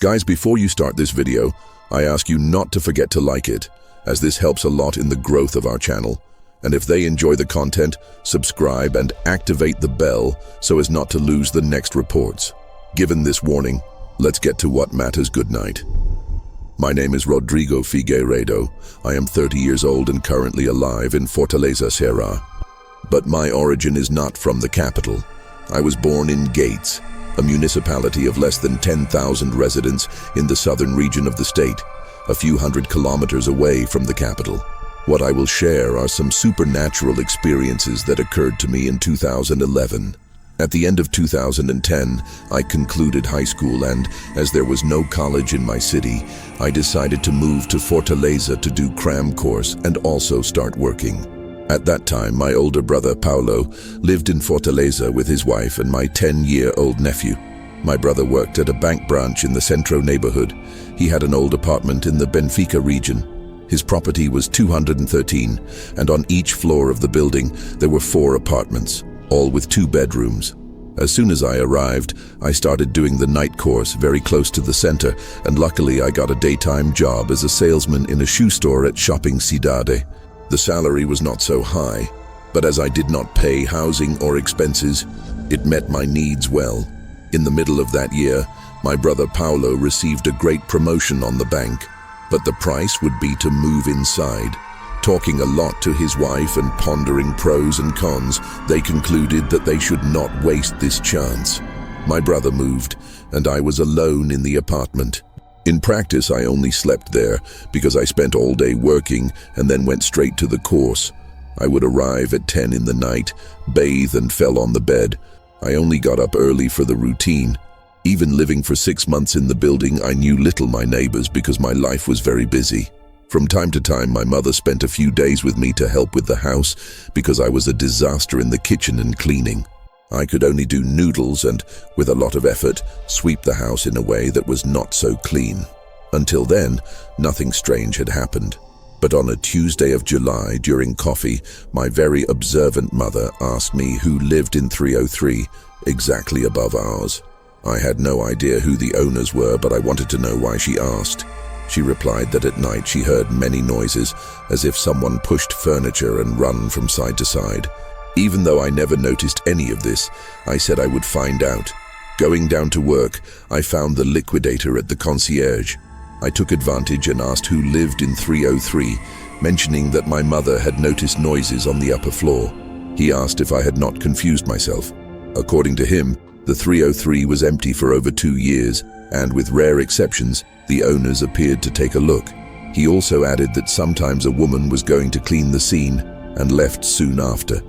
Guys, before you start this video, I ask you not to forget to like it, as this helps a lot in the growth of our channel. And if they enjoy the content, subscribe and activate the bell so as not to lose the next reports. Given this warning, let's get to what matters. Good night. My name is Rodrigo Figueiredo. I am 30 years old and currently alive in Fortaleza, Ceará. But my origin is not from the capital. I was born in Gates, a municipality of less than 10,000 residents in the southern region of the state, a few hundred kilometers away from the capital. What I will share are some supernatural experiences that occurred to me in 2011. At the end of 2010, I concluded high school and, as there was no college in my city, I decided to move to Fortaleza to do cram course and also start working. At that time, my older brother, Paulo, lived in Fortaleza with his wife and my 10-year-old nephew. My brother worked at a bank branch in the Centro neighborhood. He had an old apartment in the Benfica region. His property was 213, and on each floor of the building, there were 4 apartments, all with 2 bedrooms. As soon as I arrived, I started doing the night course very close to the center, and luckily I got a daytime job as a salesman in a shoe store at Shopping Cidade. The salary was not so high, but as I did not pay housing or expenses, it met my needs well. In the middle of that year, my brother Paulo received a great promotion on the bank, but the price would be to move inside. Talking a lot to his wife and pondering pros and cons, they concluded that they should not waste this chance. My brother moved, and I was alone in the apartment. In practice, I only slept there because I spent all day working and then went straight to the course. I would arrive at 10 in the night, bathe and fell on the bed. I only got up early for the routine. Even living for 6 months in the building, I knew little my neighbors because my life was very busy. From time to time, my mother spent a few days with me to help with the house because I was a disaster in the kitchen and cleaning. I could only do noodles and, with a lot of effort, sweep the house in a way that was not so clean. Until then, nothing strange had happened. But on a Tuesday of July, during coffee, my very observant mother asked me who lived in 303, exactly above ours. I had no idea who the owners were, but I wanted to know why she asked. She replied that at night she heard many noises, as if someone pushed furniture and run from side to side. Even though I never noticed any of this, I said I would find out. Going down to work, I found the liquidator at the concierge. I took advantage and asked who lived in 303, mentioning that my mother had noticed noises on the upper floor. He asked if I had not confused myself. According to him, the 303 was empty for over 2 years, and with rare exceptions, the owners appeared to take a look. He also added that sometimes a woman was going to clean the scene and left soon after.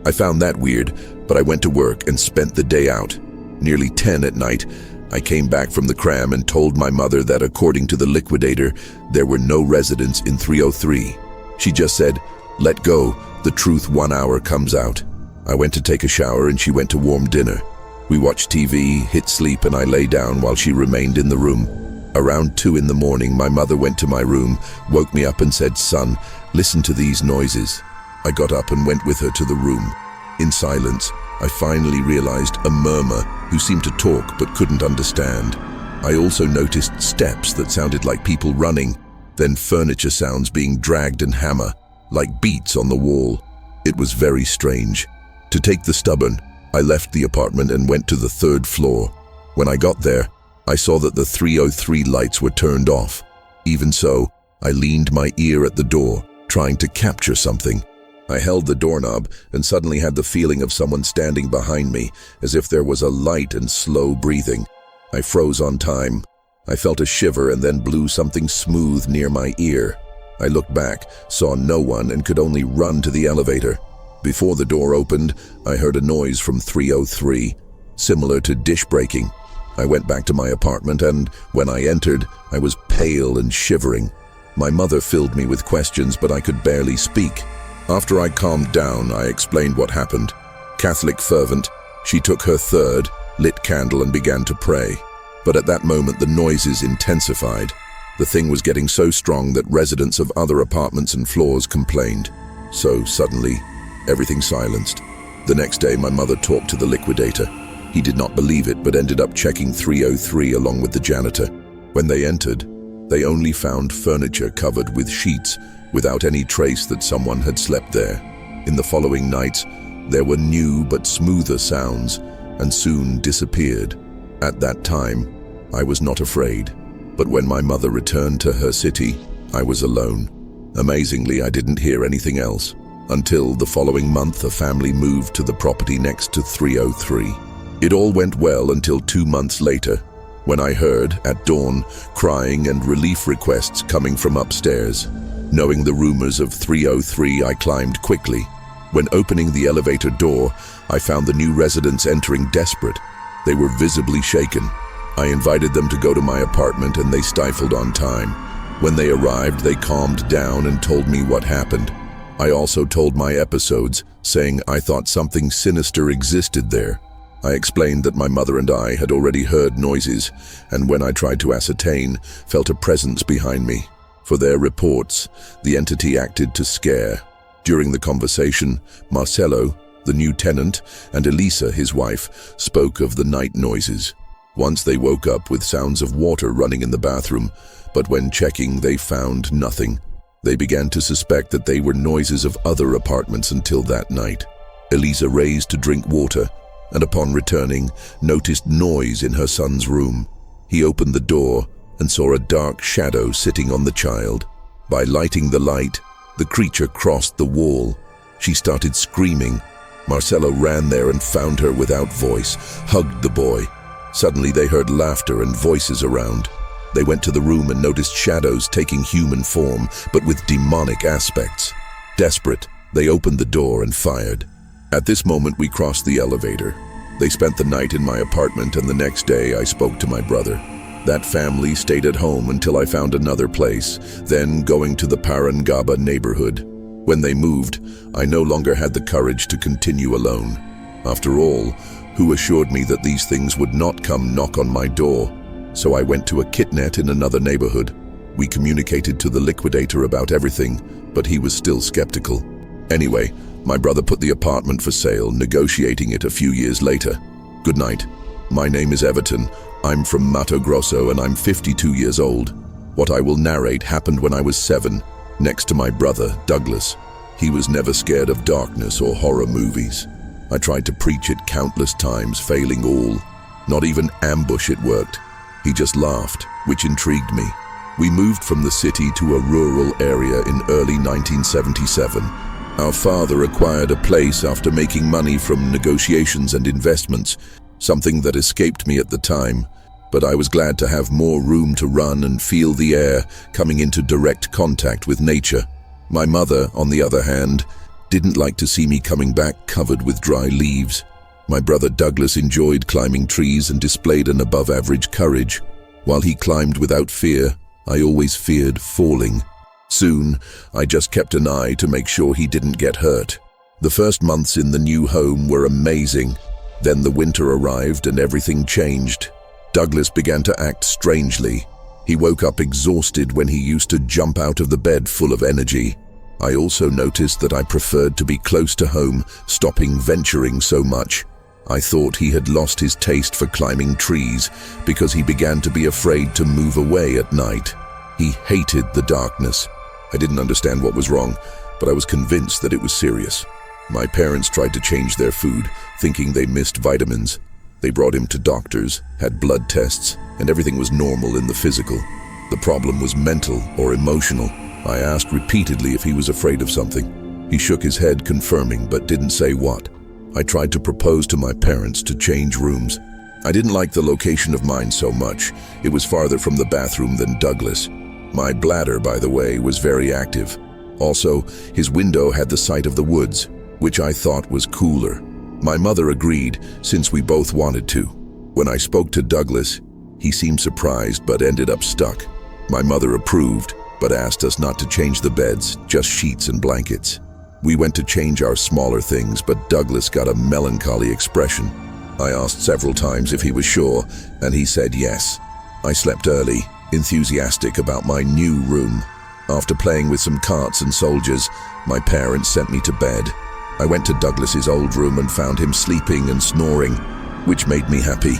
I found that weird, but I went to work and spent the day out. Nearly 10 at night, I came back from the cram and told my mother that according to the liquidator, there were no residents in 303. She just said, "Let go, the truth 1 hour comes out." I went to take a shower and she went to warm dinner. We watched TV, hit sleep, and I lay down while she remained in the room. Around 2 in the morning, my mother went to my room, woke me up and said, "Son, listen to these noises." I got up and went with her to the room. In silence, I finally realized a murmur who seemed to talk but couldn't understand. I also noticed steps that sounded like people running, then furniture sounds being dragged and hammer, like beats on the wall. It was very strange. To take the stubborn, I left the apartment and went to the 3rd floor. When I got there, I saw that the 303 lights were turned off. Even so, I leaned my ear at the door, trying to capture something. I held the doorknob and suddenly had the feeling of someone standing behind me, as if there was a light and slow breathing. I froze on time. I felt a shiver and then blew something smooth near my ear. I looked back, saw no one, and could only run to the elevator. Before the door opened, I heard a noise from 303, similar to dish breaking. I went back to my apartment and, when I entered, I was pale and shivering. My mother filled me with questions, but I could barely speak. After I calmed down, I explained what happened. Catholic fervent, she took her 3rd, lit candle and began to pray. But at that moment, the noises intensified. The thing was getting so strong that residents of other apartments and floors complained. So suddenly, everything silenced. The next day, my mother talked to the liquidator. He did not believe it, but ended up checking 303 along with the janitor. When they entered, they only found furniture covered with sheets without any trace that someone had slept there. In the following nights, there were new but smoother sounds and soon disappeared. At that time, I was not afraid, but when my mother returned to her city, I was alone. Amazingly, I didn't hear anything else. Until the following month, a family moved to the property next to 303. It all went well until 2 months later, when I heard, at dawn, crying and relief requests coming from upstairs. Knowing the rumors of 303, I climbed quickly. When opening the elevator door, I found the new residents entering desperate. They were visibly shaken. I invited them to go to my apartment and they stifled on time. When they arrived, they calmed down and told me what happened. I also told my episodes, saying I thought something sinister existed there. I explained that my mother and I had already heard noises, and when I tried to ascertain, felt a presence behind me. For their reports, the entity acted to scare. During the conversation, Marcelo, the new tenant, and Elisa, his wife, spoke of the night noises. Once they woke up with sounds of water running in the bathroom, but when checking, they found nothing. They began to suspect that they were noises of other apartments until that night. Elisa raised to drink water, and upon returning, noticed noise in her son's room. He opened the door and saw a dark shadow sitting on the child. By lighting the light, the creature crossed the wall. She started screaming. Marcelo ran there and found her without voice, hugged the boy. Suddenly they heard laughter and voices around. They went to the room and noticed shadows taking human form, but with demonic aspects. Desperate, they opened the door and fired. At this moment, we crossed the elevator. They spent the night in my apartment, and the next day I spoke to my brother. That family stayed at home until I found another place, then going to the Parangaba neighborhood. When they moved, I no longer had the courage to continue alone. After all, who assured me that these things would not come knock on my door? So I went to a kitnet in another neighborhood. We communicated to the liquidator about everything, but he was still skeptical. Anyway, my brother put the apartment for sale, negotiating it a few years later. Good night. My name is Everton. I'm from Mato Grosso and I'm 52 years old. What I will narrate happened when I was 7, next to my brother, Douglas. He was never scared of darkness or horror movies. I tried to preach it countless times, failing all. Not even ambush it worked. He just laughed, which intrigued me. We moved from the city to a rural area in early 1977. Our father acquired a place after making money from negotiations and investments, something that escaped me at the time, but I was glad to have more room to run and feel the air, coming into direct contact with nature. My mother, on the other hand, didn't like to see me coming back covered with dry leaves. My brother Douglas enjoyed climbing trees and displayed an above-average courage. While he climbed without fear, I always feared falling. Soon, I just kept an eye to make sure he didn't get hurt. The first months in the new home were amazing. Then the winter arrived and everything changed. Douglas began to act strangely. He woke up exhausted when he used to jump out of the bed full of energy. I also noticed that I preferred to be close to home, stopping venturing so much. I thought he had lost his taste for climbing trees because he began to be afraid to move away at night. He hated the darkness. I didn't understand what was wrong, but I was convinced that it was serious. My parents tried to change their food, thinking they missed vitamins. They brought him to doctors, had blood tests, and everything was normal in the physical. The problem was mental or emotional. I asked repeatedly if he was afraid of something. He shook his head, confirming, but didn't say what. I tried to propose to my parents to change rooms. I didn't like the location of mine so much. It was farther from the bathroom than Douglas. My bladder, by the way, was very active. Also, his window had the sight of the woods, which I thought was cooler. My mother agreed, since we both wanted to. When I spoke to Douglas, he seemed surprised but ended up stuck. My mother approved, but asked us not to change the beds, just sheets and blankets. We went to change our smaller things, but Douglas got a melancholy expression. I asked several times if he was sure, and he said yes. I slept early, enthusiastic about my new room. After playing with some carts and soldiers, my parents sent me to bed. I went to Douglas's old room and found him sleeping and snoring, which made me happy,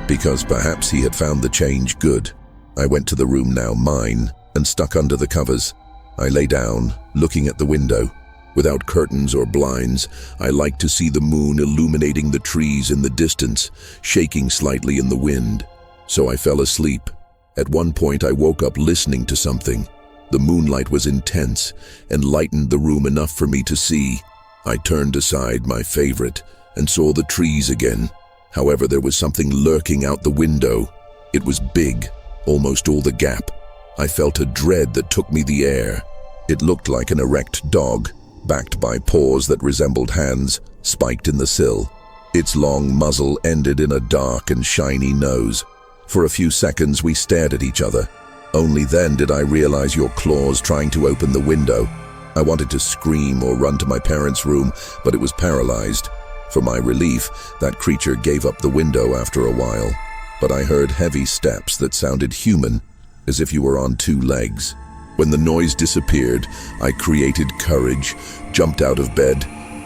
because perhaps he had found the change good. I went to the room now mine and stuck under the covers. I lay down, looking at the window. Without curtains or blinds, I liked to see the moon illuminating the trees in the distance, shaking slightly in the wind. So I fell asleep. At one point I woke up listening to something. The moonlight was intense and lightened the room enough for me to see. I turned aside, my favorite, and saw the trees again. However, there was something lurking out the window. It was big, almost all the gap. I felt a dread that took me the air. It looked like an erect dog, backed by paws that resembled hands, spiked in the sill. Its long muzzle ended in a dark and shiny nose. For a few seconds we stared at each other. Only then did I realize your claws trying to open the window. I wanted to scream or run to my parents' room, but it was paralyzed. For my relief, that creature gave up the window after a while. But I heard heavy steps that sounded human, as if you were on two legs. When the noise disappeared, I created courage, jumped out of bed,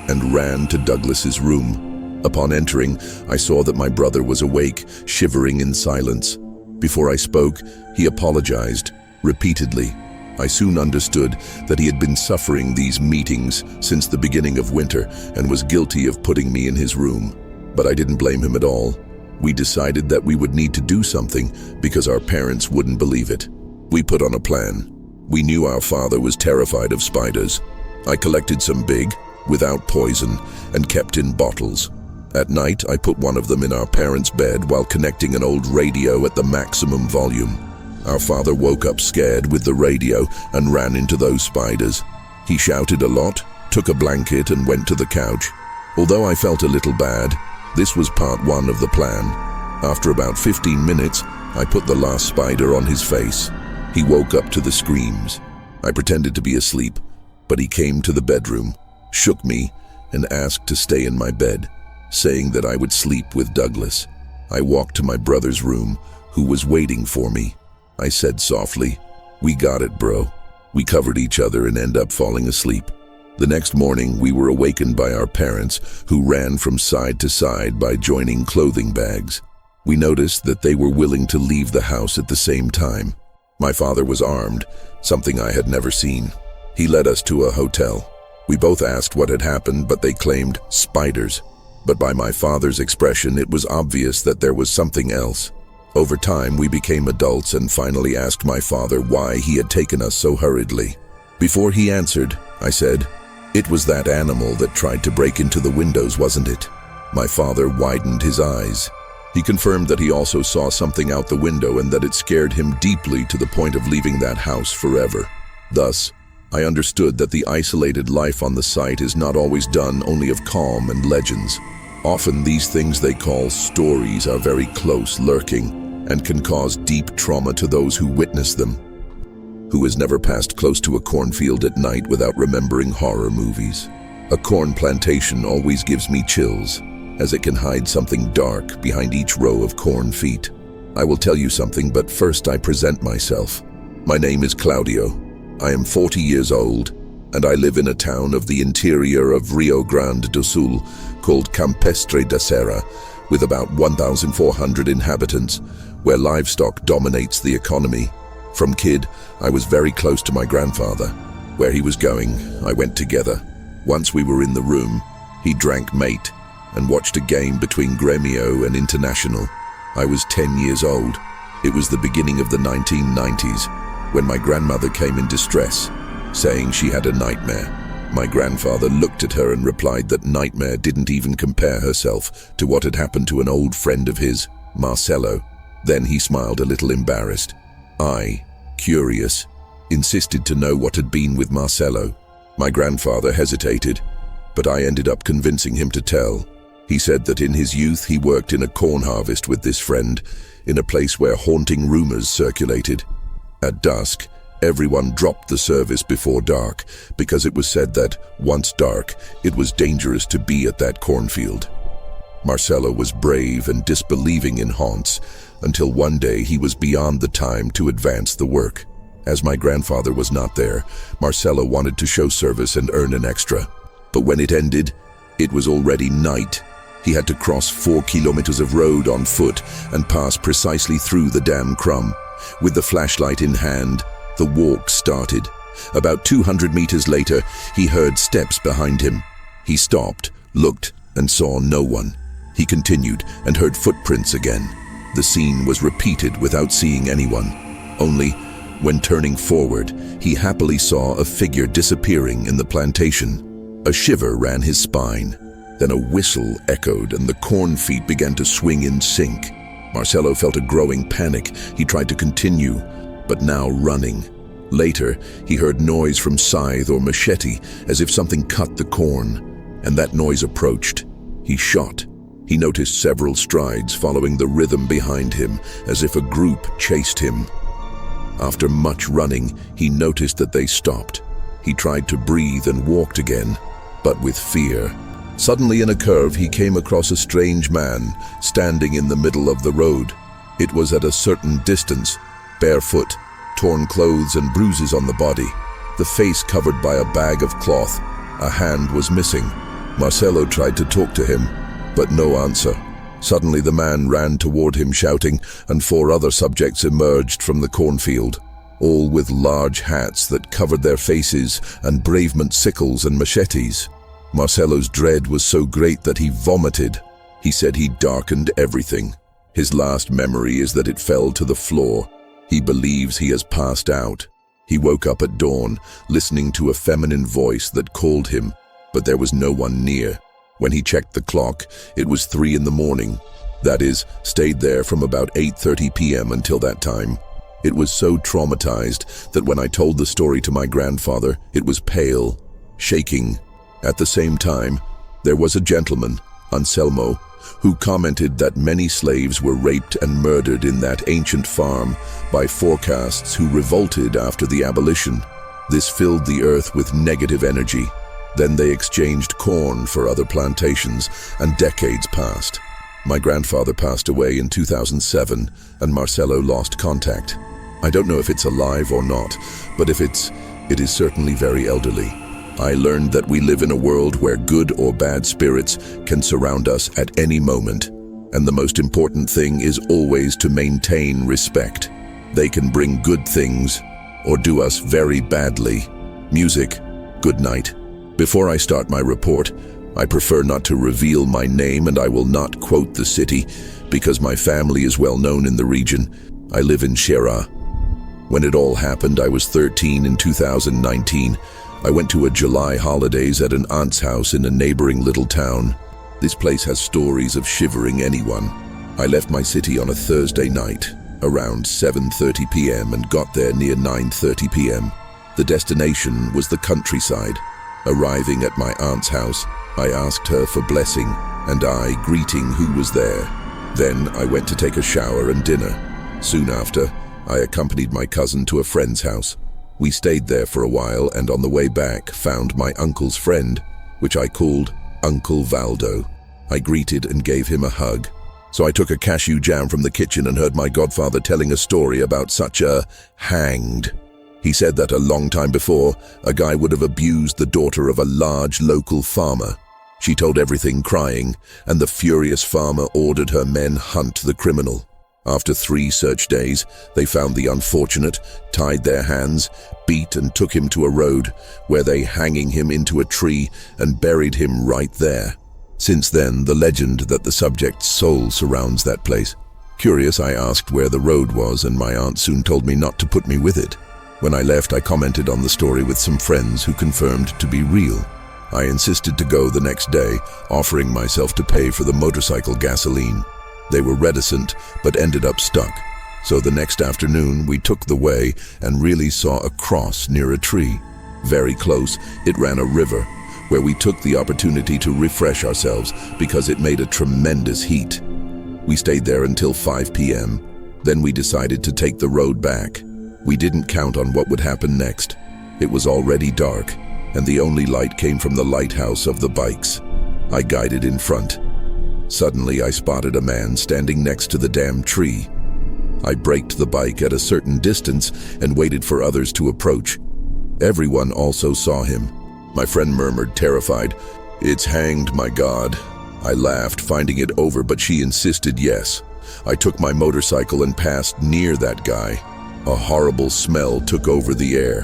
and ran to Douglas's room. Upon entering, I saw that my brother was awake, shivering in silence. Before I spoke, he apologized, repeatedly. I soon understood that he had been suffering these meetings since the beginning of winter and was guilty of putting me in his room. But I didn't blame him at all. We decided that we would need to do something because our parents wouldn't believe it. We put on a plan. We knew our father was terrified of spiders. I collected some big, without poison, and kept in bottles. At night, I put one of them in our parents' bed while connecting an old radio at the maximum volume. Our father woke up scared with the radio and ran into those spiders. He shouted a lot, took a blanket and went to the couch. Although I felt a little bad, this was part one of the plan. After about 15 minutes, I put the last spider on his face. He woke up to the screams. I pretended to be asleep, but he came to the bedroom, shook me, and asked to stay in my bed, saying that I would sleep with Douglas. I walked to my brother's room, who was waiting for me. I said softly, "We got it, bro." We covered each other and ended up falling asleep. The next morning, we were awakened by our parents, who ran from side to side by joining clothing bags. We noticed that they were willing to leave the house at the same time. My father was armed, something I had never seen. He led us to a hotel. We both asked what had happened, but they claimed spiders. But by my father's expression, it was obvious that there was something else. Over time, we became adults and finally asked my father why he had taken us so hurriedly. Before he answered, I said, "It was that animal that tried to break into the windows, wasn't it?" My father widened his eyes. He confirmed that he also saw something out the window and that it scared him deeply to the point of leaving that house forever. Thus, I understood that the isolated life on the site is not always done only of calm and legends. Often these things they call stories are very close, lurking, and can cause deep trauma to those who witness them. Who has never passed close to a cornfield at night without remembering horror movies? A corn plantation always gives me chills, as it can hide something dark behind each row of corn feet. I will tell you something, but first I present myself. My name is Claudio. I am 40 years old, and I live in a town of the interior of Rio Grande do Sul called Campestre da Serra, with about 1,400 inhabitants, where livestock dominates the economy. From kid, I was very close to my grandfather. Where he was going, I went together. Once we were in the room, he drank mate and watched a game between Grêmio and Internacional. I was 10 years old. It was the beginning of the 1990s, when my grandmother came in distress, saying she had a nightmare. My grandfather looked at her and replied that nightmare didn't even compare herself to what had happened to an old friend of his, Marcelo. Then he smiled a little embarrassed. I, curious, insisted to know what had been with Marcelo. My grandfather hesitated, but I ended up convincing him to tell. He said that in his youth he worked in a corn harvest with this friend, in a place where haunting rumors circulated. At dusk, everyone dropped the service before dark because it was said that, once dark, it was dangerous to be at that cornfield. Marcelo was brave and disbelieving in haunts until one day he was beyond the time to advance the work. As my grandfather was not there, Marcelo wanted to show service and earn an extra. But when it ended, it was already night. He had to cross 4 kilometers of road on foot and pass precisely through the damn crumb. With the flashlight in hand, the walk started. About 200 meters later, he heard steps behind him. He stopped, looked, and saw no one. He continued and heard footprints again. The scene was repeated without seeing anyone. Only, when turning forward, he happily saw a figure disappearing in the plantation. A shiver ran his spine. Then a whistle echoed and the cornfeet began to swing in sync. Marcelo felt a growing panic. He tried to continue, but now running. Later, he heard noise from scythe or machete, as if something cut the corn, and that noise approached. He shot. He noticed several strides following the rhythm behind him, as if a group chased him. After much running, he noticed that they stopped. He tried to breathe and walked again, but with fear. Suddenly in a curve, he came across a strange man standing in the middle of the road. It was at a certain distance, barefoot, torn clothes and bruises on the body, the face covered by a bag of cloth. A hand was missing. Marcelo tried to talk to him, but no answer. Suddenly the man ran toward him shouting, and 4 other subjects emerged from the cornfield, all with large hats that covered their faces and bravement sickles and machetes. Marcelo's dread was so great that he vomited. He said he darkened everything. His last memory is that it fell to the floor. He believes he has passed out. He woke up at dawn, listening to a feminine voice that called him, but there was no one near. When he checked the clock, it was 3 in the morning. That is, stayed there from about 8:30 p.m. until that time. It was so traumatized that when I told the story to my grandfather, it was pale, shaking. At the same time, there was a gentleman, Anselmo, who commented that many slaves were raped and murdered in that ancient farm by forecasts who revolted after the abolition. This filled the earth with negative energy. Then they exchanged corn for other plantations, and decades passed. My grandfather passed away in 2007, and Marcelo lost contact. I don't know if it's alive or not, but if it is certainly very elderly. I learned that we live in a world where good or bad spirits can surround us at any moment, and the most important thing is always to maintain respect. They can bring good things or do us very badly. Music, good night. Before I start my report, I prefer not to reveal my name, and I will not quote the city because my family is well known in the region. I live in Xerá. When it all happened, I was 13 in 2019. I went to a July holidays at an aunt's house in a neighboring little town. This place has stories of shivering anyone. I left my city on a Thursday night, around 7:30 p.m. and got there near 9:30 p.m. The destination was the countryside. Arriving at my aunt's house, I asked her for blessing, and I greeting who was there. Then I went to take a shower and dinner. Soon after, I accompanied my cousin to a friend's house. We stayed there for a while, and on the way back found my uncle's friend, which I called Uncle Valdo. I greeted and gave him a hug. So I took a cashew jam from the kitchen and heard my godfather telling a story about such a hanged. He said that a long time before, a guy would have abused the daughter of a large local farmer. She told everything crying, and the furious farmer ordered her men hunt the criminal. After 3 search days, they found the unfortunate, tied their hands, beat and took him to a road, where they hanging him into a tree and buried him right there. Since then, the legend that the subject's soul surrounds that place. Curious, I asked where the road was, and my aunt soon told me not to put me with it. When I left, I commented on the story with some friends who confirmed to be real. I insisted to go the next day, offering myself to pay for the motorcycle gasoline. They were reticent, but ended up stuck. So the next afternoon, we took the way and really saw a cross near a tree. Very close, it ran a river, where we took the opportunity to refresh ourselves because it made a tremendous heat. We stayed there until 5 p.m. Then we decided to take the road back. We didn't count on what would happen next. It was already dark, and the only light came from the lighthouse of the bikes. I guided in front. Suddenly, I spotted a man standing next to the damn tree. I braked the bike at a certain distance and waited for others to approach. Everyone also saw him. My friend murmured, terrified, "It's hanged, my God." I laughed, finding it over, but she insisted yes. I took my motorcycle and passed near that guy. A horrible smell took over the air.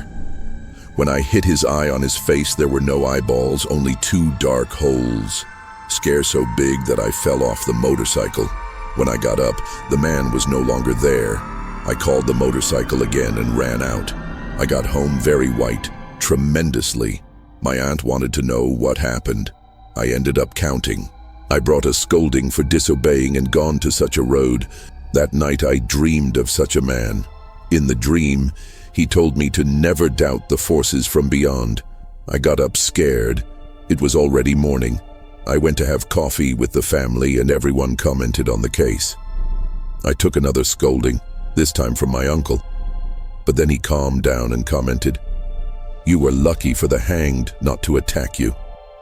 When I hit his eye on his face, there were no eyeballs, only two dark holes. Scare so big that I fell off the motorcycle. When I got up, the man was no longer there. I called the motorcycle again and ran out. I got home very white, tremendously. My aunt wanted to know what happened. I ended up counting. I brought a scolding for disobeying and gone to such a road. That night I dreamed of such a man. In the dream, he told me to never doubt the forces from beyond. I got up scared. It was already morning. I went to have coffee with the family and everyone commented on the case. I took another scolding, this time from my uncle. But then he calmed down and commented, "You were lucky for the hanged not to attack you."